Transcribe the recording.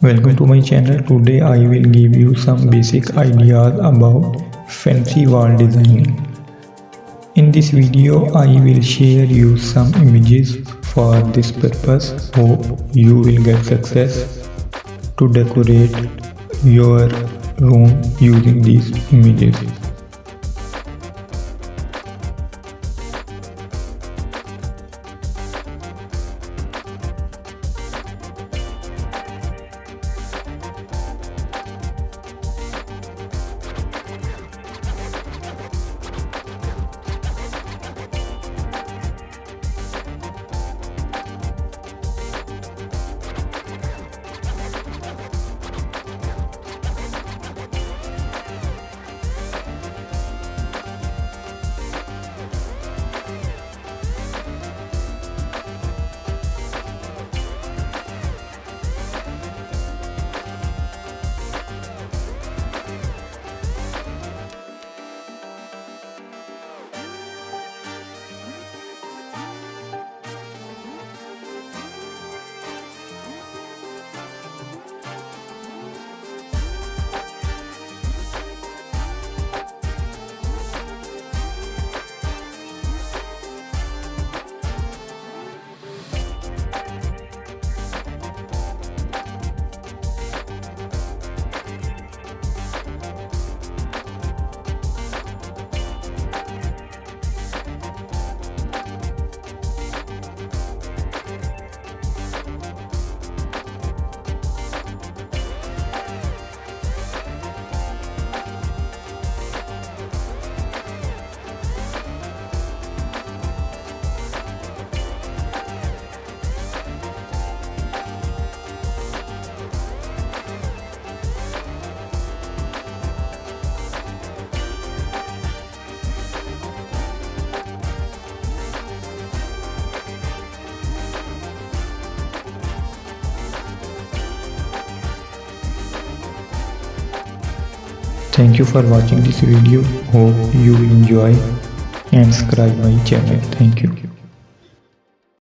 Welcome to my channel. Today I will give you some basic ideas about fancy wall designing. In this video I will share you some images for this purpose. Hope you will get success to decorate your room using these images. Thank you for watching this video. Hope you will enjoy and subscribe my channel. Thank you.